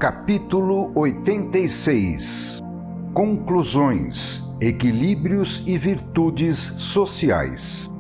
Capítulo 86. Conclusões, equilíbrios e virtudes sociais.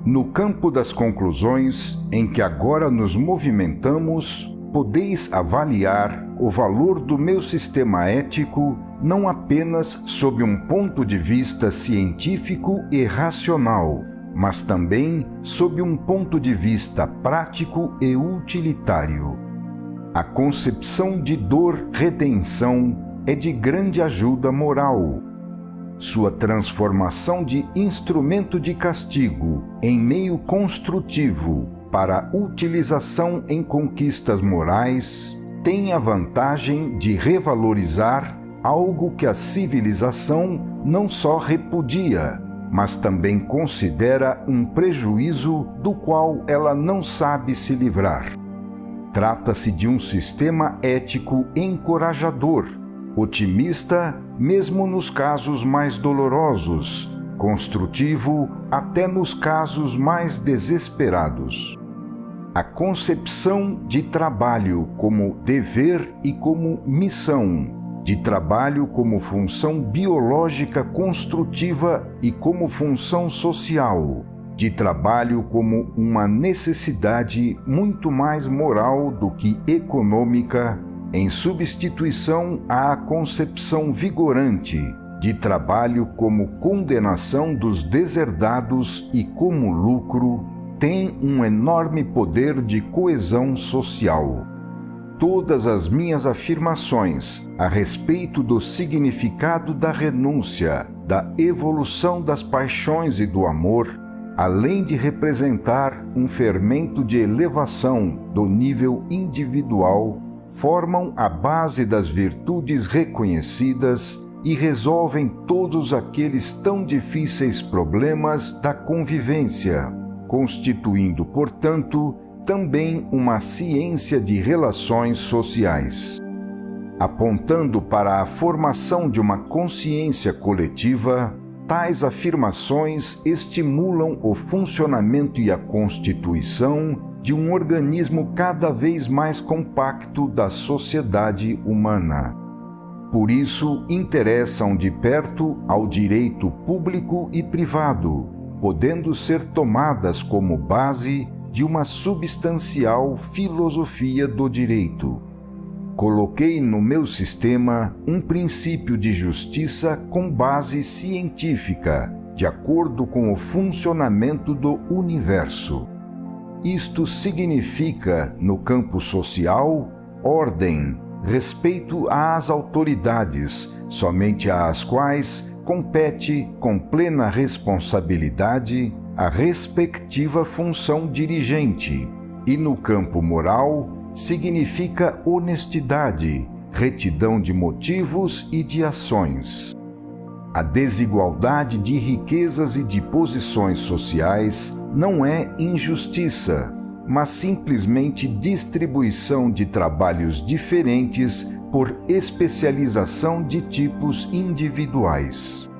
No campo das conclusões, em que agora nos movimentamos, podeis avaliar o valor do meu sistema ético não apenas sob um ponto de vista científico e racional, mas também sob um ponto de vista prático e utilitário. A concepção de dor-redenção é de grande ajuda moral. Sua transformação de instrumento de castigo em meio construtivo para utilização em conquistas morais tem a vantagem de revalorizar algo que a civilização não só repudia, mas também considera um prejuízo do qual ela não sabe se livrar. Trata-se de um sistema ético encorajador, otimista mesmo nos casos mais dolorosos, construtivo até nos casos mais desesperados. A concepção de trabalho como dever e como missão, de trabalho como função biológica construtiva e como função social, de trabalho como uma necessidade muito mais moral do que econômica, em substituição à concepção vigorante de trabalho como condenação dos deserdados e como lucro, tem um enorme poder de coesão social. Todas as minhas afirmações a respeito do significado da renúncia, da evolução das paixões e do amor, além de representar um fermento de elevação do nível individual, formam a base das virtudes reconhecidas e resolvem todos aqueles tão difíceis problemas da convivência, constituindo, portanto, também uma ciência de relações sociais. Apontando para a formação de uma consciência coletiva, tais afirmações estimulam o funcionamento e a constituição de um organismo cada vez mais compacto da sociedade humana. Por isso, interessam de perto ao direito público e privado, podendo ser tomadas como base de uma substancial filosofia do direito. Coloquei no meu sistema um princípio de justiça com base científica, de acordo com o funcionamento do universo. Isto significa, no campo social, ordem, respeito às autoridades, somente às quais compete com plena responsabilidade a respectiva função dirigente, e no campo moral, significa honestidade, retidão de motivos e de ações. A desigualdade de riquezas e de posições sociais não é injustiça, mas simplesmente distribuição de trabalhos diferentes por especialização de tipos individuais.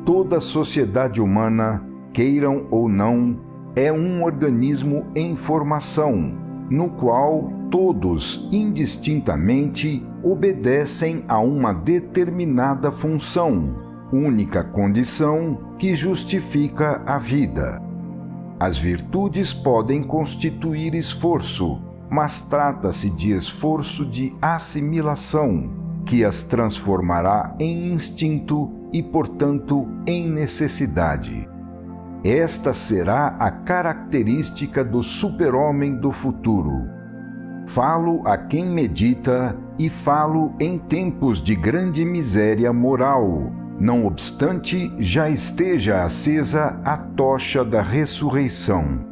Toda sociedade humana, queiram ou não, é um organismo em formação, no qual todos, indistintamente, obedecem a uma determinada função, única condição que justifica a vida. As virtudes podem constituir esforço, mas trata-se de esforço de assimilação, que as transformará em instinto e, portanto, em necessidade. Esta será a característica do super-homem do futuro. Falo a quem medita e falo em tempos de grande miséria moral, não obstante já esteja acesa a tocha da ressurreição.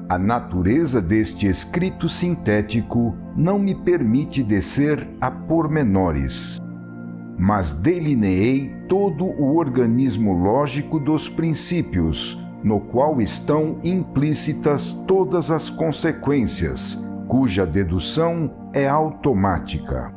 A natureza deste escrito sintético não me permite descer a pormenores, mas delineei todo o organismo lógico dos princípios, no qual estão implícitas todas as consequências, cuja dedução é automática.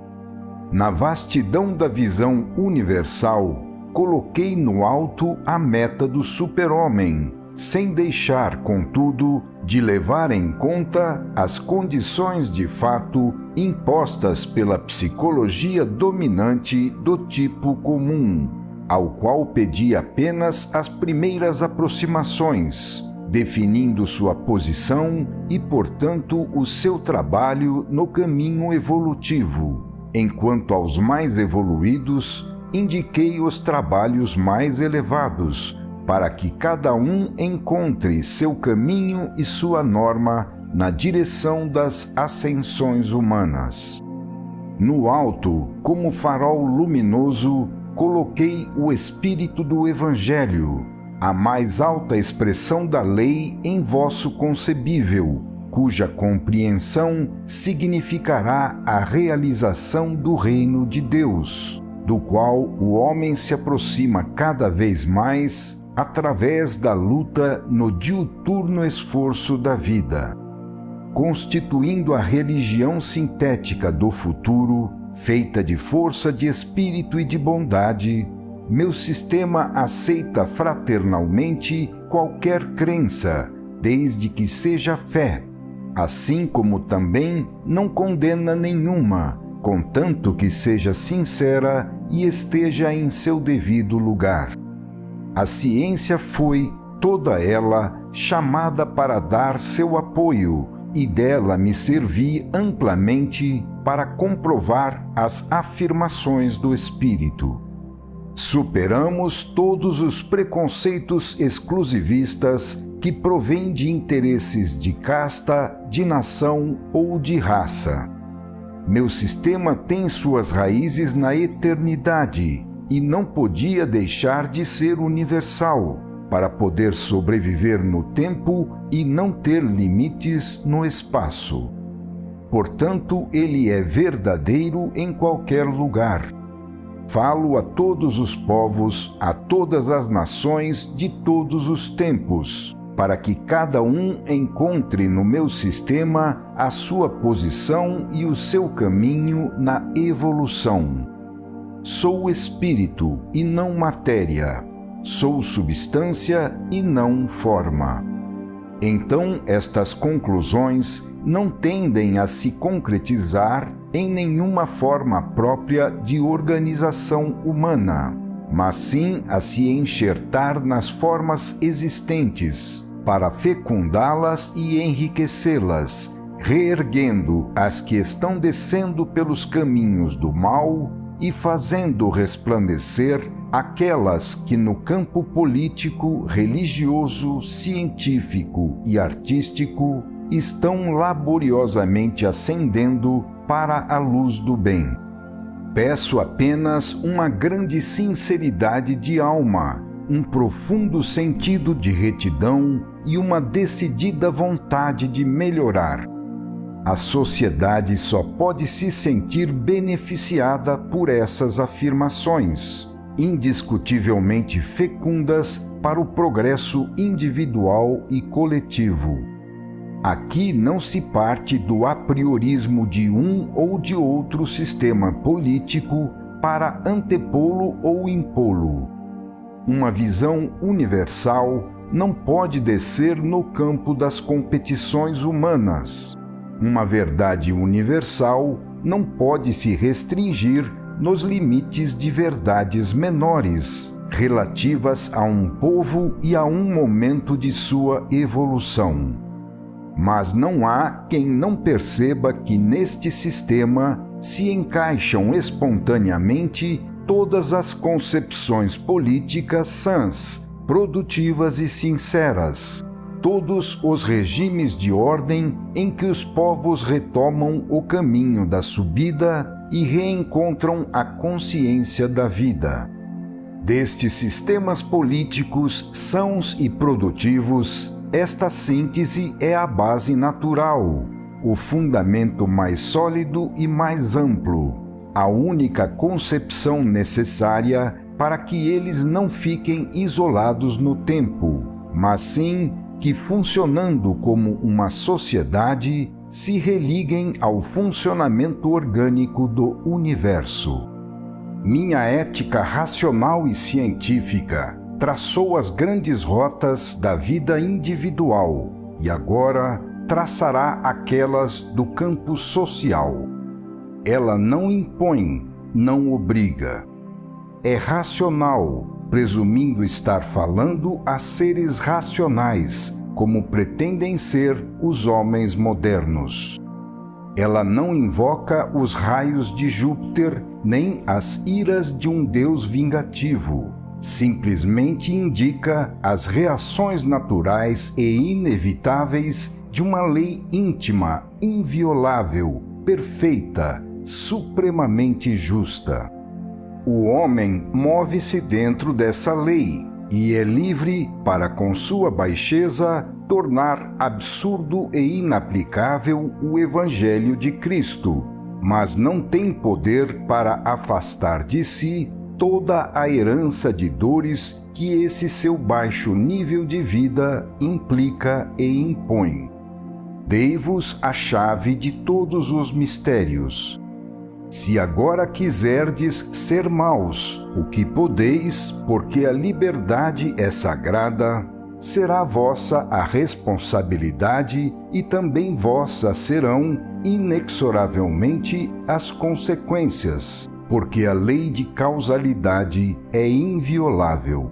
Na vastidão da visão universal, coloquei no alto a meta do super-homem, sem deixar, contudo, de levar em conta as condições de fato impostas pela psicologia dominante do tipo comum, ao qual pedi apenas as primeiras aproximações, definindo sua posição e, portanto, o seu trabalho no caminho evolutivo. Enquanto aos mais evoluídos, indiquei os trabalhos mais elevados, para que cada um encontre seu caminho e sua norma na direção das ascensões humanas. No alto, como farol luminoso, coloquei o Espírito do Evangelho, a mais alta expressão da lei em vosso concebível, cuja compreensão significará a realização do reino de Deus, do qual o homem se aproxima cada vez mais através da luta no diuturno esforço da vida. Constituindo a religião sintética do futuro, feita de força de espírito e de bondade, meu sistema aceita fraternalmente qualquer crença, desde que seja fé, assim como também não condena nenhuma, contanto que seja sincera e esteja em seu devido lugar. A ciência foi, toda ela, chamada para dar seu apoio, e dela me servi amplamente para comprovar as afirmações do Espírito. Superamos todos os preconceitos exclusivistas que provêm de interesses de casta, de nação ou de raça. Meu sistema tem suas raízes na eternidade e não podia deixar de ser universal, para poder sobreviver no tempo e não ter limites no espaço. Portanto, ele é verdadeiro em qualquer lugar. Falo a todos os povos, a todas as nações de todos os tempos, para que cada um encontre no meu sistema a sua posição e o seu caminho na evolução. Sou espírito e não matéria. Sou substância e não forma. Então, estas conclusões não tendem a se concretizar em nenhuma forma própria de organização humana, mas sim a se enxertar nas formas existentes, para fecundá-las e enriquecê-las, reerguendo as que estão descendo pelos caminhos do mal e fazendo resplandecer aquelas que no campo político, religioso, científico e artístico estão laboriosamente ascendendo para a luz do bem. Peço apenas uma grande sinceridade de alma, um profundo sentido de retidão e uma decidida vontade de melhorar. A sociedade só pode se sentir beneficiada por essas afirmações, indiscutivelmente fecundas para o progresso individual e coletivo. Aqui não se parte do apriorismo de um ou de outro sistema político para antepô-lo ou impô-lo. Uma visão universal não pode descer no campo das competições humanas. Uma verdade universal não pode se restringir nos limites de verdades menores, relativas a um povo e a um momento de sua evolução. Mas não há quem não perceba que neste sistema se encaixam espontaneamente todas as concepções políticas sãs, produtivas e sinceras, todos os regimes de ordem em que os povos retomam o caminho da subida e reencontram a consciência da vida. Destes sistemas políticos sãos e produtivos, esta síntese é a base natural, o fundamento mais sólido e mais amplo, a única concepção necessária para que eles não fiquem isolados no tempo, mas sim que, funcionando como uma sociedade, se religuem ao funcionamento orgânico do universo. Minha ética racional e científica traçou as grandes rotas da vida individual, e agora traçará aquelas do campo social. Ela não impõe, não obriga. É racional, presumindo estar falando a seres racionais, como pretendem ser os homens modernos. Ela não invoca os raios de Júpiter nem as iras de um deus vingativo. Simplesmente indica as reações naturais e inevitáveis de uma lei íntima, inviolável, perfeita, supremamente justa. O homem move-se dentro dessa lei e é livre para, com sua baixeza, tornar absurdo e inaplicável o Evangelho de Cristo, mas não tem poder para afastar de si toda a herança de dores que esse seu baixo nível de vida implica e impõe. Dei-vos a chave de todos os mistérios. Se agora quiserdes ser maus, o que podeis, porque a liberdade é sagrada, será vossa a responsabilidade e também vossa serão, inexoravelmente, as consequências, porque a lei de causalidade é inviolável.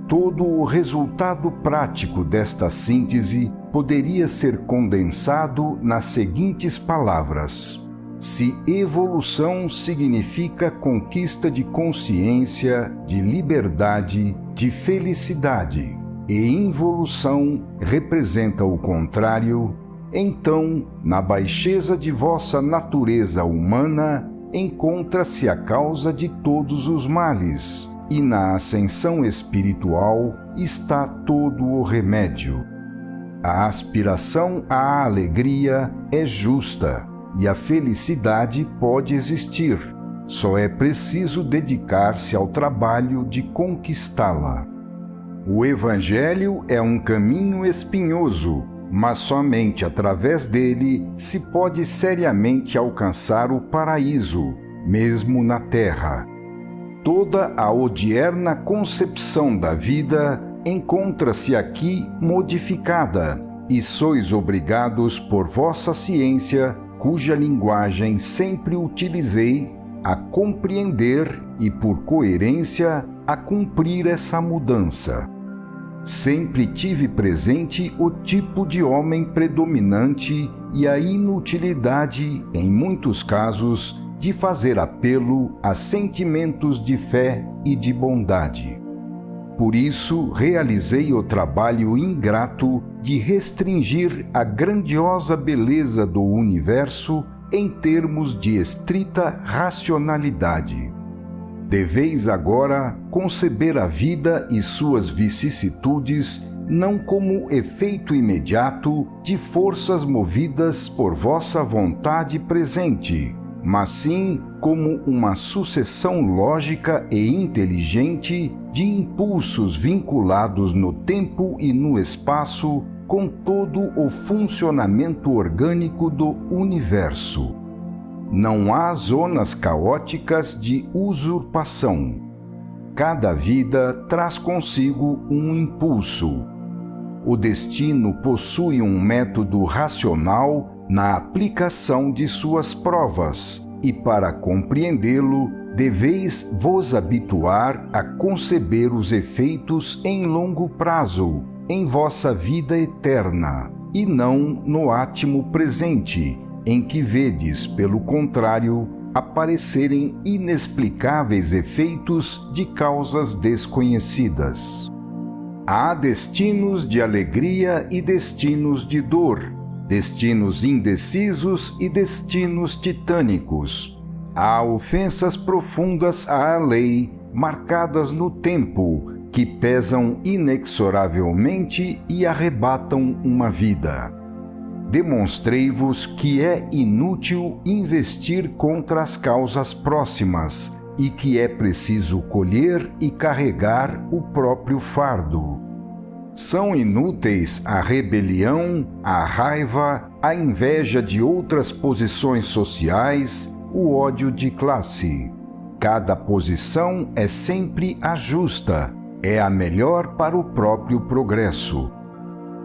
Todo o resultado prático desta síntese poderia ser condensado nas seguintes palavras: se evolução significa conquista de consciência, de liberdade, de felicidade, e involução representa o contrário, então, na baixeza de vossa natureza humana, encontra-se a causa de todos os males, e na ascensão espiritual está todo o remédio. A aspiração à alegria é justa, e a felicidade pode existir, só é preciso dedicar-se ao trabalho de conquistá-la. O Evangelho é um caminho espinhoso, mas somente através dele se pode seriamente alcançar o paraíso, mesmo na terra. Toda a odierna concepção da vida encontra-se aqui modificada, e sois obrigados por vossa ciência, cuja linguagem sempre utilizei, a compreender e, por coerência, a cumprir essa mudança. Sempre tive presente o tipo de homem predominante e a inutilidade, em muitos casos, de fazer apelo a sentimentos de fé e de bondade. Por isso, realizei o trabalho ingrato de restringir a grandiosa beleza do universo em termos de estrita racionalidade. Deveis agora conceber a vida e suas vicissitudes não como efeito imediato de forças movidas por vossa vontade presente, mas sim como uma sucessão lógica e inteligente de impulsos vinculados no tempo e no espaço com todo o funcionamento orgânico do universo. Não há zonas caóticas de usurpação. Cada vida traz consigo um impulso. O destino possui um método racional na aplicação de suas provas, e para compreendê-lo, deveis vos habituar a conceber os efeitos em longo prazo, em vossa vida eterna, e não no átimo presente, em que vedes, pelo contrário, aparecerem inexplicáveis efeitos de causas desconhecidas. Há destinos de alegria e destinos de dor, destinos indecisos e destinos titânicos. Há ofensas profundas à lei, marcadas no tempo, que pesam inexoravelmente e arrebatam uma vida. Demonstrei-vos que é inútil investir contra as causas próximas e que é preciso colher e carregar o próprio fardo. São inúteis a rebelião, a raiva, a inveja de outras posições sociais, o ódio de classe. Cada posição é sempre a justa, é a melhor para o próprio progresso.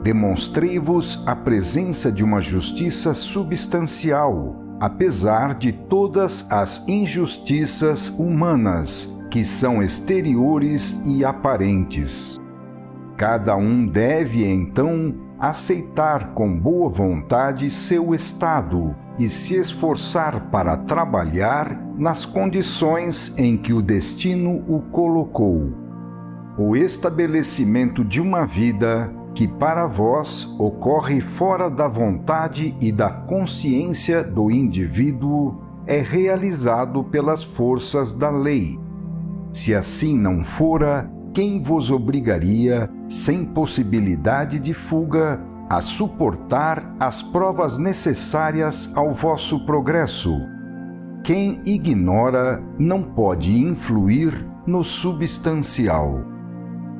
Demonstrei-vos a presença de uma justiça substancial, apesar de todas as injustiças humanas, que são exteriores e aparentes. Cada um deve, então, aceitar com boa vontade seu estado e se esforçar para trabalhar nas condições em que o destino o colocou. O estabelecimento de uma vida que para vós ocorre fora da vontade e da consciência do indivíduo é realizado pelas forças da lei. Se assim não fora, quem vos obrigaria, sem possibilidade de fuga, a suportar as provas necessárias ao vosso progresso? Quem ignora não pode influir no substancial.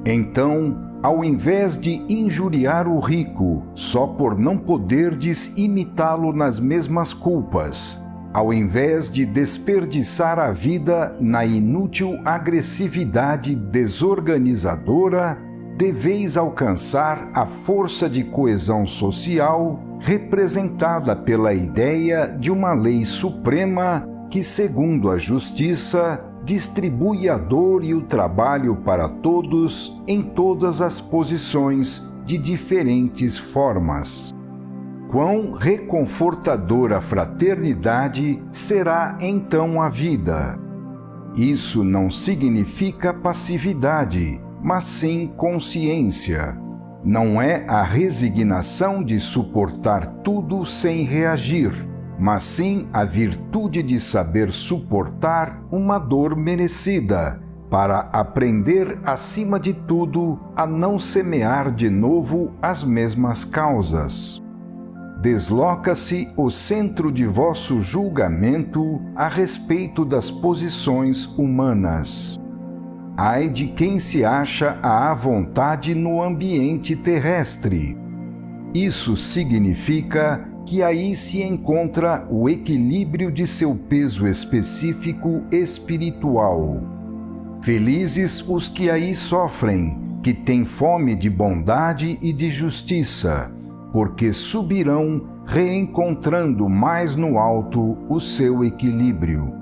Então, ao invés de injuriar o rico só por não poderdes imitá-lo nas mesmas culpas, ao invés de desperdiçar a vida na inútil agressividade desorganizadora, deveis alcançar a força de coesão social representada pela ideia de uma lei suprema que, segundo a justiça, distribui a dor e o trabalho para todos em todas as posições de diferentes formas. Quão reconfortadora fraternidade será então a vida! Isso não significa passividade, mas sim consciência. Não é a resignação de suportar tudo sem reagir, mas sim a virtude de saber suportar uma dor merecida, para aprender, acima de tudo, a não semear de novo as mesmas causas. Desloca-se o centro de vosso julgamento a respeito das posições humanas. Ai de quem se acha à vontade no ambiente terrestre. Isso significa que aí se encontra o equilíbrio de seu peso específico espiritual. Felizes os que aí sofrem, que têm fome de bondade e de justiça, porque subirão reencontrando mais no alto o seu equilíbrio.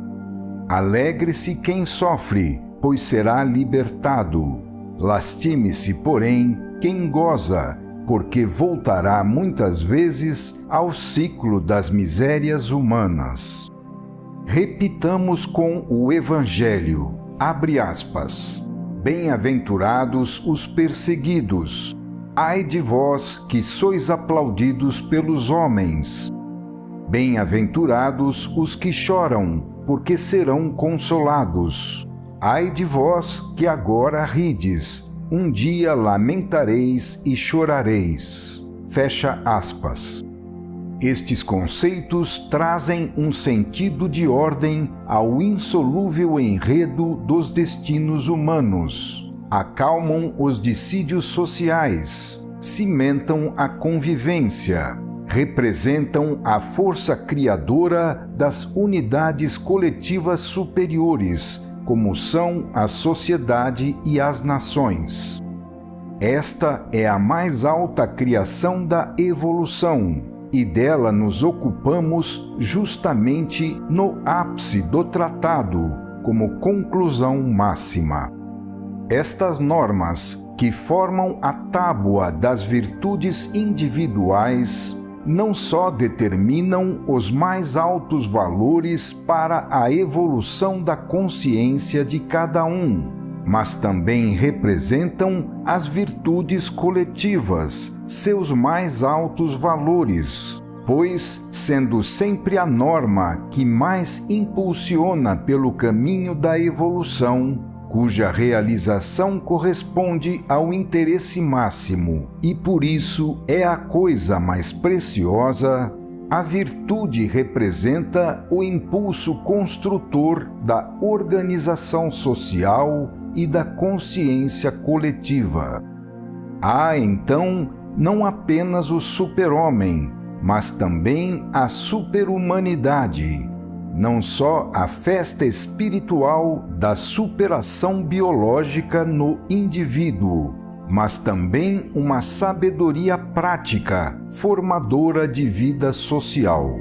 Alegre-se quem sofre, pois será libertado. Lastime-se, porém, quem goza, porque voltará muitas vezes ao ciclo das misérias humanas. Repitamos com o Evangelho, abre aspas, bem-aventurados os perseguidos, ai de vós que sois aplaudidos pelos homens. Bem-aventurados os que choram, porque serão consolados. Ai de vós que agora rides, um dia lamentareis e chorareis. Fecha aspas. Estes conceitos trazem um sentido de ordem ao insolúvel enredo dos destinos humanos, acalmam os dissídios sociais, cimentam a convivência, representam a força criadora das unidades coletivas superiores, como são a sociedade e as nações. Esta é a mais alta criação da evolução, e dela nos ocupamos justamente no ápice do tratado, como conclusão máxima. Estas normas, que formam a tábua das virtudes individuais, não só determinam os mais altos valores para a evolução da consciência de cada um, mas também representam as virtudes coletivas, seus mais altos valores, pois, sendo sempre a norma que mais impulsiona pelo caminho da evolução, cuja realização corresponde ao interesse máximo e por isso é a coisa mais preciosa, a virtude representa o impulso construtor da organização social e da consciência coletiva. Há, então, não apenas o super-homem, mas também a super-humanidade, não só a festa espiritual da superação biológica no indivíduo, mas também uma sabedoria prática, formadora de vida social.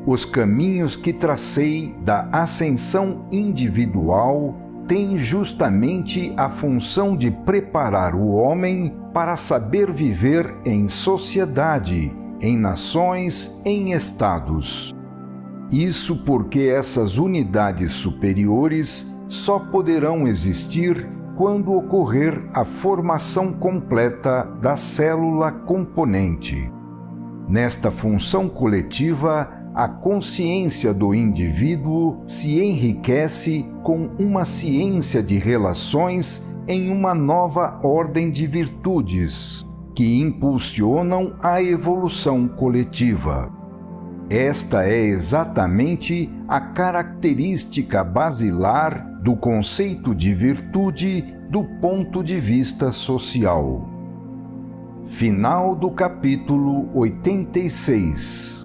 Os caminhos que tracei da ascensão individual têm justamente a função de preparar o homem para saber viver em sociedade, em nações, em estados. Isso porque essas unidades superiores só poderão existir quando ocorrer a formação completa da célula componente. Nesta função coletiva, a consciência do indivíduo se enriquece com uma ciência de relações em uma nova ordem de virtudes, que impulsionam a evolução coletiva. Esta é exatamente a característica basilar do conceito de virtude do ponto de vista social. Final do capítulo 86.